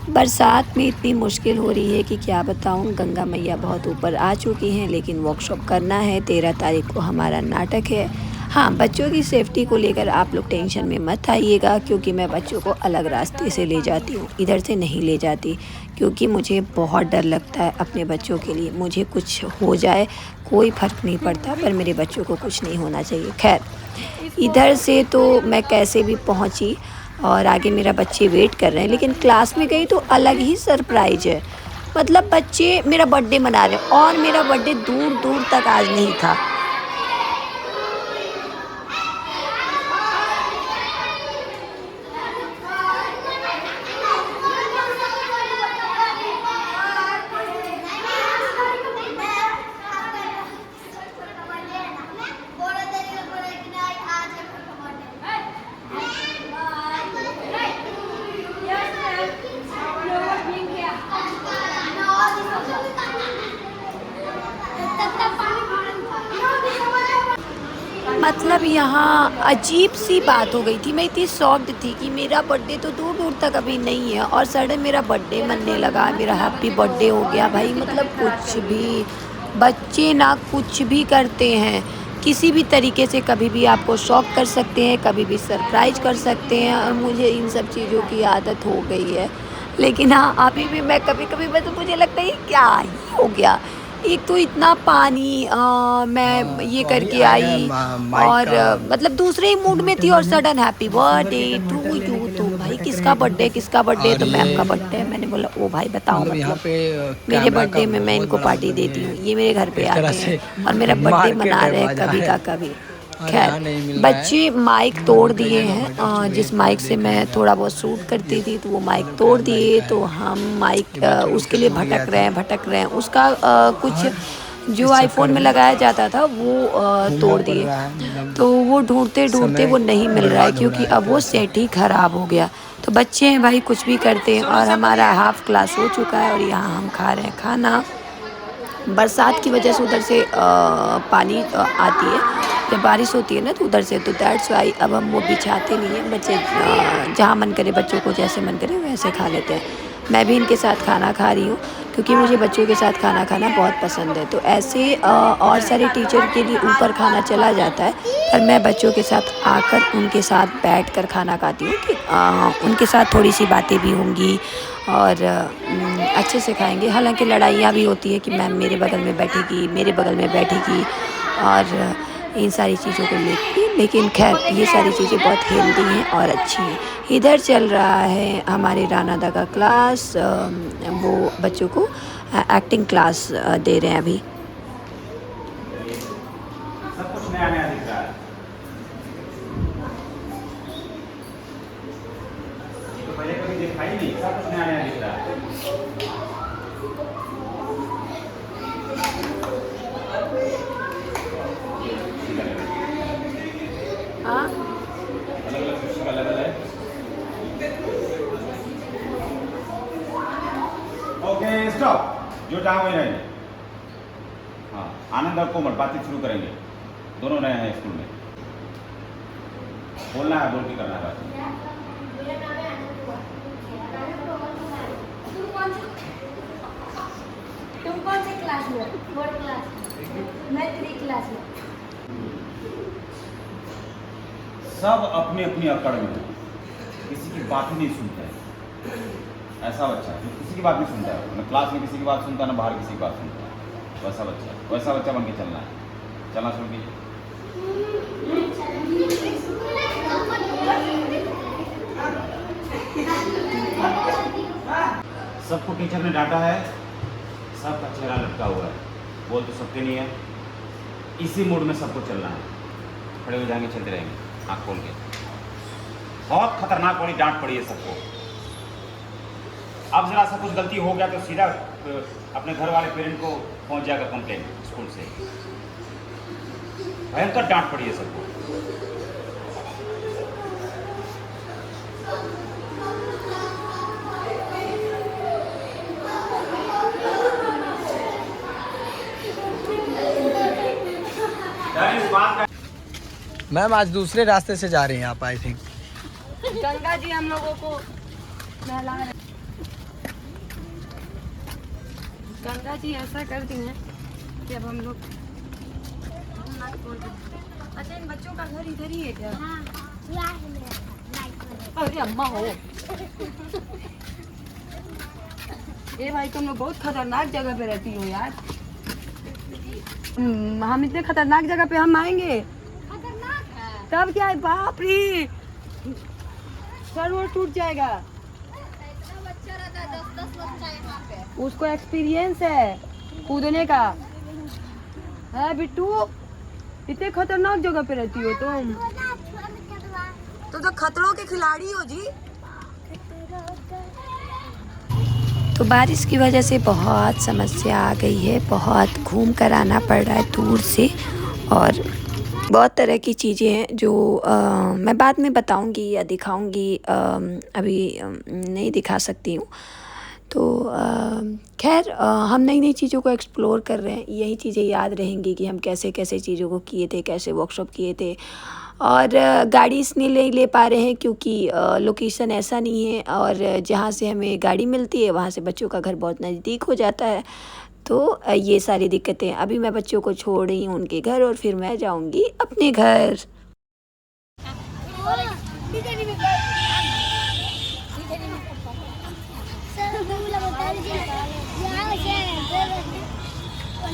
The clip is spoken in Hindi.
बरसात में इतनी मुश्किल हो रही है कि क्या बताऊं। गंगा मैया बहुत ऊपर आ चुकी हैं, लेकिन वर्कशॉप करना है। 13 तारीख को हमारा नाटक है। हाँ, बच्चों की सेफ्टी को लेकर आप लोग टेंशन में मत आइएगा, क्योंकि मैं बच्चों को अलग रास्ते से ले जाती हूँ, इधर से नहीं ले जाती, क्योंकि मुझे बहुत डर लगता है अपने बच्चों के लिए। मुझे कुछ हो जाए कोई फ़र्क नहीं पड़ता, पर मेरे बच्चों को कुछ नहीं होना चाहिए। खैर, इधर से तो मैं कैसे भी पहुंची और आगे मेरा बच्चे वेट कर रहे हैं, लेकिन क्लास में गई तो अलग ही सरप्राइज है। मतलब बच्चे मेरा बर्थडे मना रहे हैं, और मेरा बर्थडे दूर दूर तक आज नहीं था। मतलब यहाँ अजीब सी बात हो गई थी। मैं इतनी शॉक्ड थी कि मेरा बर्थडे तो दूर दूर तक अभी नहीं है, और सडन मेरा बर्थडे मनने लगा। मेरा हैप्पी बर्थडे हो गया भाई। मतलब कुछ भी बच्चे ना कुछ भी करते हैं, किसी भी तरीके से कभी भी आपको शॉक कर सकते हैं, कभी भी सरप्राइज कर सकते हैं, और मुझे इन सब चीज़ों की आदत हो गई है। लेकिन हाँ, अभी भी मैं कभी कभी मतलब मुझे लगता है ये क्या ही हो गया। एक तो इतना पानी मैं ये तो अभी करके आए हैं आई, माइक और का मतलब दूसरे ही मूड में थी, और sudden happy birthday to you. तो भाई किसका बर्थडे, किसका बर्थडे? और तो मैम का ये बर्थडे है। मैंने बोला ओ भाई बताओ, मतलब यहाँ मतलब पे मेरे कैमरा का बर्थडे में मैं बहुत इनको बड़ा पार्टी मतलब देती हूँ, ये ये मेरे घर पे एक तरह आते हैं से और मेरा बर्थडे मार्केट मना है रहे हैं बाजार कभी है। का कभी। और खैर, यहाँ नहीं मिल रहा है। बच्चे माइक हम तोड़ अभी दिए पहले हैं। नॉर्मल कस्टमर जिस पूरा माइक से देख मैं लेंगे थोड़ा आपको। बहुत शूट करती ये थी, तो वो माइक मतलब तोड़ कैमरा दिए। इनका तो है। हम माइक ये बच्चे लोग उसके से लिए टूट गया था भटक रहे हैं उसका कुछ और जो इस आईफोन चक्कर में में लगाया जाता था वो घूमना तोड़ पड़ दिए। रहा है। मतलब तो वो ढूंढते ढूंढते समय वो नहीं मिल रहा है, बर्बाद हो रहा क्योंकि है एक अब वो तरह से। सेट ही ख़राब हो गया। तो बच्चे हैं भाई, कुछ भी करते हैं। और हमारा हाफ क्लास हो चुका है, और यहाँ हम खा रहे हैं खाना। बरसात की वजह से उधर से पानी आती है। जब बारिश होती है ना, तो उधर से, तो दैट्स वाई अब हम वो बिछाते नहीं हैं। बच्चे जहाँ मन करे, बच्चों को जैसे मन करे वैसे खा लेते हैं। मैं भी इनके साथ खाना खा रही हूँ, क्योंकि मुझे बच्चों के साथ खाना खाना बहुत पसंद है। तो ऐसे और सारे टीचर के लिए ऊपर खाना चला जाता है, पर मैं बच्चों के साथ आकर उनके साथ बैठकर खाना खाती हूँ कि उनके साथ थोड़ी सी बातें भी होंगी, और अच्छे से खाएंगे। हालांकि लड़ाइयाँ भी होती है कि मैम मेरे बगल में बैठेगी, मेरे बगल में बैठेगी, और इन सारी चीज़ों को लेके। लेकिन खैर, ये सारी चीज़ें बहुत हेल्दी हैं और अच्छी हैं। इधर चल रहा है हमारे रानादा का क्लास। वो बच्चों को एक्टिंग क्लास दे रहे हैं अभी। सब कुछ नया नया दिख रहा है। ये तो पहले कभी देखा ही नहीं, सब कुछ नया नया दिख रहा है। हाँ, अलग अलग शिक्षक अलग अलग है। ओके स्टॉप, जो चाहे वही रहेंगे। हाँ, आनंद और कोमल बातचीत शुरू करेंगे। दोनों नए हैं स्कूल में। बोलना है, बोल के करना है बात। तुम कौन से क्लास में? 4th क्लास में। मैं 3 क्लास में। सब अपनी अपनी अकड़ में है, किसी की बात ही नहीं सुनता है। ऐसा बच्चा जो किसी की बात नहीं सुनता है, ना क्लास में किसी की बात सुनता है, ना बाहर किसी की बात सुनता है। वैसा बच्चा बन के चलना है। चलना शुरू कीजिए। सबको टीचर ने डांटा है, सबका चेहरा लटका हुआ है, बोल तो सकते नहीं है। इसी मूड में सबको चलना है। खड़े हो जाएंगे, चलते रहेंगे आँख खोल के। बहुत खतरनाक वाली डांट पड़ी है सबको। अब जरा सा कुछ गलती हो गया तो सीधा अपने घर वाले पेरेंट को पहुंच जाएगा कंप्लेन स्कूल से। भयंकर डांट पड़ी है सबको। इस बात का मैम आज दूसरे रास्ते से जा रही हैं आप, आई थिंक। गंगा जी हम लोगों को नहला रहे। गंगा जी ऐसा कर दी हैं कि अब हम लोग अच्छा इन बच्चों का घर इधर ही है क्या? हाँ क्लास में लाइट में अरे अम्मा हो ए भाई तुम लोग बहुत खतरनाक जगह पे रहती हो यार। हम इतने खतरनाक जगह पे हम आएंगे खतरनाक है। तब क्या है? बाप रे सर वो टूट जाएगा। इतना बच्चा रहता है 10-10 बच्चा यहाँ पे। उसको एक्सपीरियंस है कूदने का है बिट्टू। इतने खतरनाक जगह पे रहती हो तुम तो खतरों के खिलाड़ी हो जी। तो बारिश की वजह से बहुत समस्या आ गई है, बहुत घूम कर आना पड़ रहा है दूर से और बहुत तरह की चीज़ें हैं जो मैं बाद में बताऊंगी या दिखाऊंगी, अभी नहीं दिखा सकती हूँ। तो खैर हम नई नई चीज़ों को एक्सप्लोर कर रहे हैं, यही चीज़ें याद रहेंगी कि हम कैसे कैसे चीज़ों को किए थे, कैसे वर्कशॉप किए थे। और गाड़ी इसलिए नहीं ले पा रहे हैं क्योंकि लोकेशन ऐसा नहीं है और जहाँ से हमें गाड़ी मिलती है वहाँ से बच्चों का घर बहुत नज़दीक हो जाता है। तो ये सारी दिक्कतें, अभी मैं बच्चों को छोड़ रही हूँ उनके घर और फिर मैं जाऊँगी अपने घर। सर